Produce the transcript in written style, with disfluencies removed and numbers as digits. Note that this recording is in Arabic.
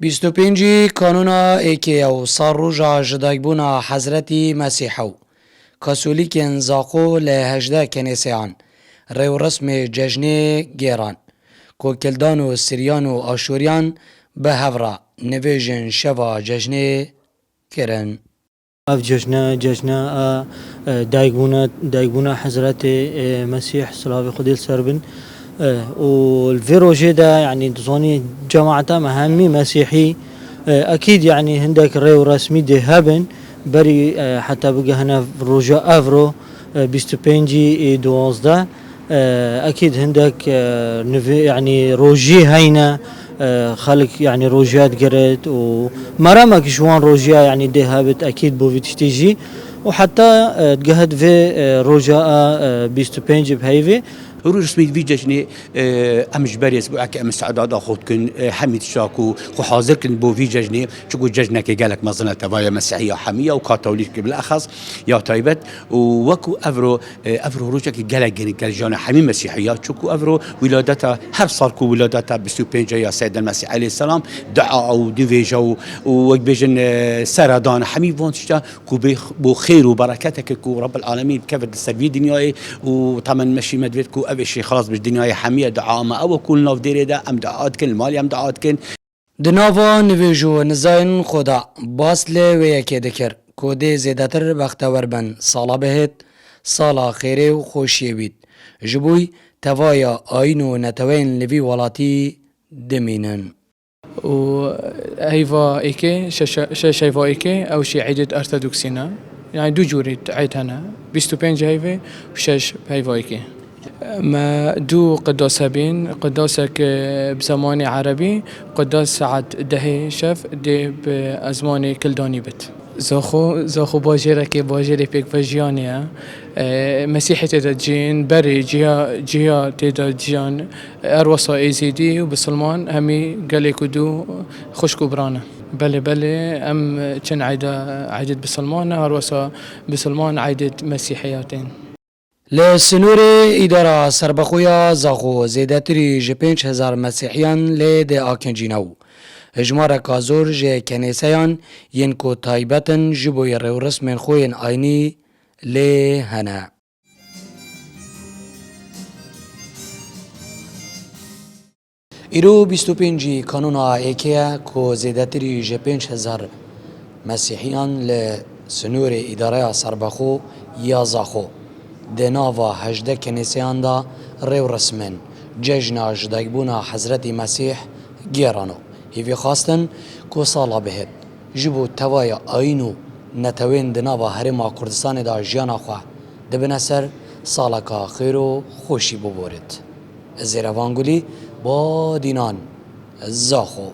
25 کانونا ایکی او سار روژا جدایبونا حضرتی مسیحو کاسولیکین زاقو لهجده کنیسیان ریو رسم ججنه گیران کوکلدان و سریان و آشوریان به هورا نویجن شوا ججنه کرن. اف جشنا دايقونا حضرت مسيح صلاه خديل سربن والفيروجي ده يعني تصوني جماعة مهمي مسيحي اكيد يعني هندك ريو رسمي ده هبن بري حتى بقى هنا رجاء افرو بيستوبينجي دوازده اكيد هندك يعني روجي هينا خلق يعني روجيات قريت ومرامك شوان روجيا يعني دي هابت اكيد بو تشتيجي وحتى تقهد في روجاء بيستوبينجي بهيفي روج سميت في جشني امش بريس بوعك ام استعداد اخذ كن حميد شاكو خو حاضر كن بو في جشني شكو جشنا كي قالك مظنه تبايا مسيحيه وحميه وكاثوليك بالاخص يا طيبت وكو افرو روجا كي قالك قال جانا حمي مسيحيه شكو افرو ولادتها هر صار كو ولادتها بستوبينجا يا سيدنا المسيح عليه السلام دعاء او ديفيجا وبيجن سردان حمي فونشتا كو بو خير وبركاتك كو رب العالمين كفر السبي دنياي وطبعا مشي مدفيتكو ابشي خلاص باش دنياي حميه دعاء ما او كل نوف ديري دا ام دعاءات كن المال ام دعاءات كن دناوا نویجو نزاین خدا باسل و یکی دکر کودی زیادتر بختور بن سالا بهت سالا خیره و خوشی بید جبوی توایا آین و نتوین لوی ولاتی دمینن و هيفا ايكي شايفا ايكي او شي عيدة ارثوذكسينا يعني دو جوري عيد هنا بيستو بينج هيفي وشاش هيفا ايكي ما دو قداس هبين قداسك بزماني عربي قداس ساعة دهي شف دي بأزماني كلداني بت زاخو باجرك باجري بيك فجيانيا مسيحي تدجين بري جيا تدجين أروسا ايزيدي وبسلمان همي قالي كدو خشكو برانا بلي ام كان عيدة بسلمان أروسا بسلمان عيدة مسيحياتين لسنور اداره سربخویا زاخو زیدتری ج 5000 مسیحیان ل د آکنجینو اجمار کازور ج کنیسیان ین کو تایبتن جبوی رو رسم خوین آینی ل هنا ایرو 25 کانونا ایکیا کو زیدتری ج 5000 مسیحیان ل سنور اداره سربخو یا زاخو دناوا هجده کنیسیان دا ریو رسمن ججنا جدایبونا حضرت مسیح گیرانو هیوی خواستن کو سالا بهت جبو توایا آینو نتوین دناوا هرما کردستان دا جیانا خواه دبن سر سالا کا خیر و خوشی ببورد زیروانگولی با دینان زاخو